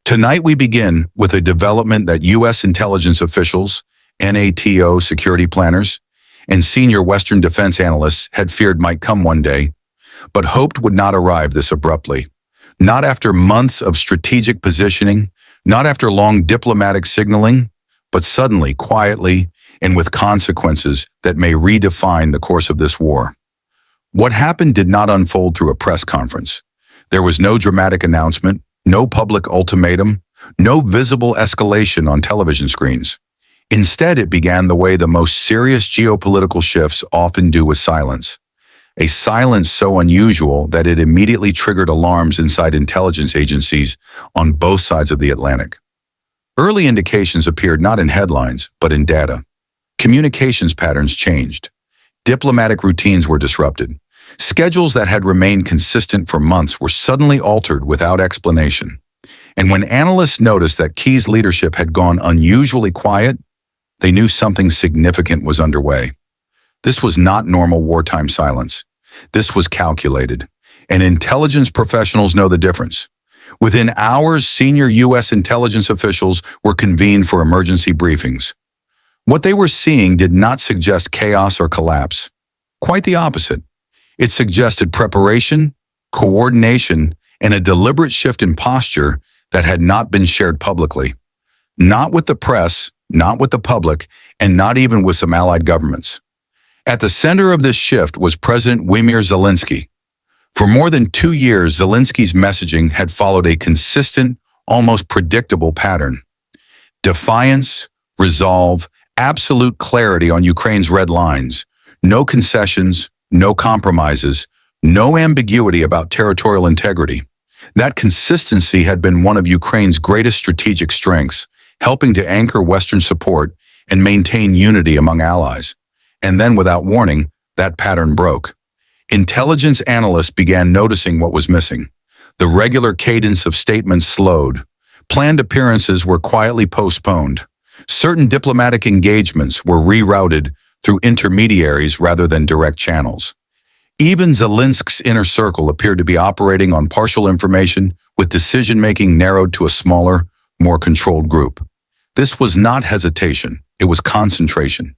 Tonight we begin with a development that U.S. intelligence officials, NATO security planners, and senior Western defense analysts had feared might come one day, but hoped would not arrive this abruptly. Not after months of strategic positioning, not after long diplomatic signaling, but suddenly, quietly, and with consequences that may redefine the course of this war. What happened did not unfold through a press conference. There was no dramatic announcement, no public ultimatum, no visible escalation on television screens. Instead, it began the way the most serious geopolitical shifts often do, with silence. A silence so unusual that it immediately triggered alarms inside intelligence agencies on both sides of the Atlantic. Early indications appeared not in headlines, but in data. Communications patterns changed. Diplomatic routines were disrupted. Schedules that had remained consistent for months were suddenly altered without explanation. And when analysts noticed that Kyi's leadership had gone unusually quiet, they knew something significant was underway. This was not normal wartime silence. This was calculated, and intelligence professionals know the difference. Within hours, senior U.S. intelligence officials were convened for emergency briefings. What they were seeing did not suggest chaos or collapse. Quite the opposite. It suggested preparation, coordination, and a deliberate shift in posture that had not been shared publicly. Not with the press, not with the public, and not even with some allied governments. At the center of this shift was President Vladimir Zelensky. For more than 2 years, Zelensky's messaging had followed a consistent, almost predictable pattern. Defiance, resolve, absolute clarity on Ukraine's red lines, no concessions, no compromises, no ambiguity about territorial integrity. That consistency had been one of Ukraine's greatest strategic strengths, helping to anchor Western support and maintain unity among allies. And then, without warning, that pattern broke. Intelligence analysts began noticing what was missing. The regular cadence of statements slowed. Planned appearances were quietly postponed. Certain diplomatic engagements were rerouted through intermediaries rather than direct channels. Even Zelensky's inner circle appeared to be operating on partial information, with decision-making narrowed to a smaller, more controlled group. This was not hesitation, it was concentration.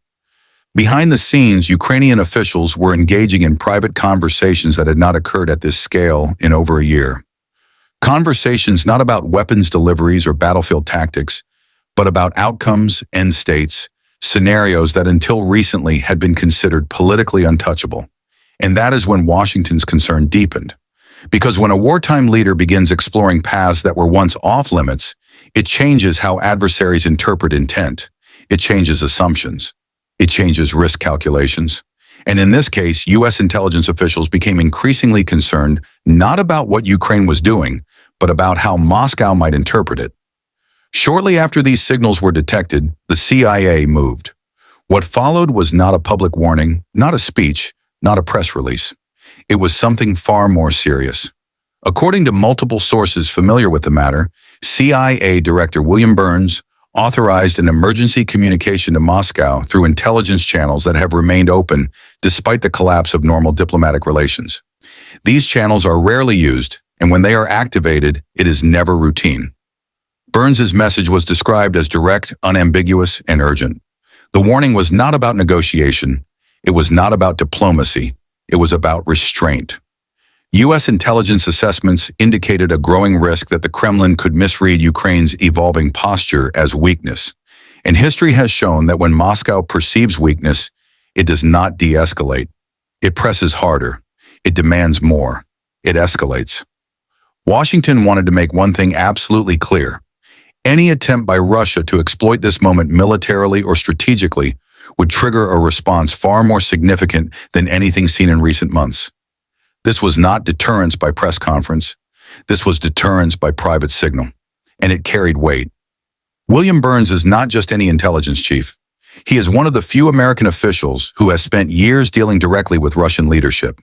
Behind the scenes, Ukrainian officials were engaging in private conversations that had not occurred at this scale in over a year. Conversations not about weapons deliveries or battlefield tactics, but about outcomes, end states, scenarios that until recently had been considered politically untouchable. And that is when Washington's concern deepened. Because when a wartime leader begins exploring paths that were once off-limits, it changes how adversaries interpret intent. It changes assumptions. It changes risk calculations. And in this case, U.S. intelligence officials became increasingly concerned not about what Ukraine was doing, but about how Moscow might interpret it. Shortly after these signals were detected, the CIA moved. What followed was not a public warning, not a speech, not a press release. It was something far more serious. According to multiple sources familiar with the matter, CIA Director William Burns authorized an emergency communication to Moscow through intelligence channels that have remained open despite the collapse of normal diplomatic relations. These channels are rarely used, and when they are activated, it is never routine. Burns's message was described as direct, unambiguous, and urgent. The warning was not about negotiation. It was not about diplomacy. It was about restraint. U.S. intelligence assessments indicated a growing risk that the Kremlin could misread Ukraine's evolving posture as weakness. And history has shown that when Moscow perceives weakness, it does not de-escalate. It presses harder. It demands more. It escalates. Washington wanted to make one thing absolutely clear. Any attempt by Russia to exploit this moment militarily or strategically would trigger a response far more significant than anything seen in recent months. This was not deterrence by press conference. This was deterrence by private signal, and it carried weight. William Burns is not just any intelligence chief. He is one of the few American officials who has spent years dealing directly with Russian leadership.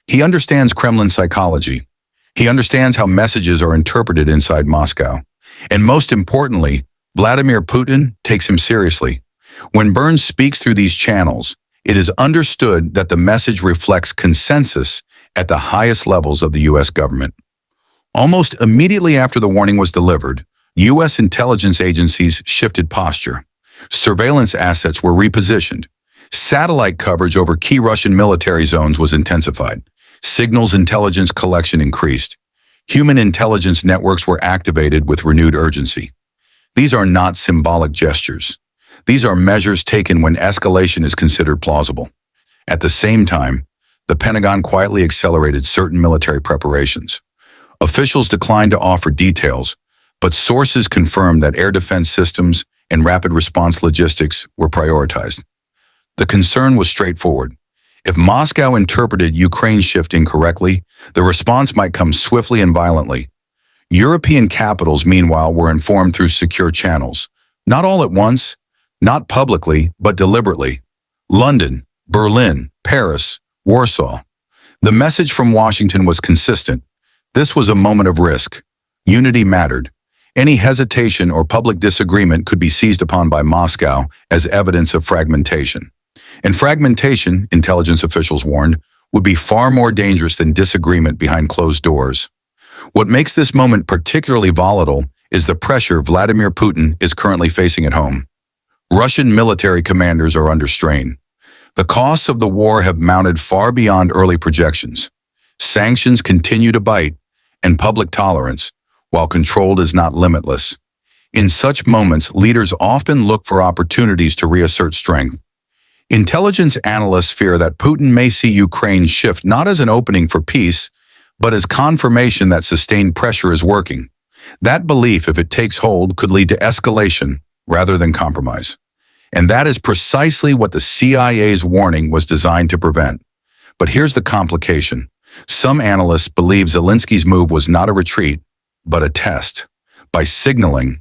He understands Kremlin psychology. He understands how messages are interpreted inside Moscow. And most importantly, Vladimir Putin takes him seriously. When Burns speaks through these channels, it is understood that the message reflects consensus at the highest levels of the U.S. government. Almost immediately after the warning was delivered, U.S. intelligence agencies shifted posture. Surveillance assets were repositioned. Satellite coverage over key Russian military zones was intensified. Signals intelligence collection increased. Human intelligence networks were activated with renewed urgency. These are not symbolic gestures. These are measures taken when escalation is considered plausible. At the same time, the Pentagon quietly accelerated certain military preparations. Officials declined to offer details, but sources confirmed that air defense systems and rapid response logistics were prioritized. The concern was straightforward. If Moscow interpreted Ukraine's shift incorrectly, the response might come swiftly and violently. European capitals, meanwhile, were informed through secure channels. Not all at once, not publicly, but deliberately. London, Berlin, Paris, Warsaw. The message from Washington was consistent. This was a moment of risk. Unity mattered. Any hesitation or public disagreement could be seized upon by Moscow as evidence of fragmentation. And fragmentation, intelligence officials warned, would be far more dangerous than disagreement behind closed doors. What makes this moment particularly volatile is the pressure Vladimir Putin is currently facing at home. Russian military commanders are under strain. The costs of the war have mounted far beyond early projections. Sanctions continue to bite, and public tolerance, while controlled, is not limitless. In such moments, leaders often look for opportunities to reassert strength. Intelligence analysts fear that Putin may see Ukraine's shift not as an opening for peace, but as confirmation that sustained pressure is working. That belief, if it takes hold, could lead to escalation rather than compromise. And that is precisely what the CIA's warning was designed to prevent. But here's the complication. Some analysts believe Zelensky's move was not a retreat, but a test. By signaling,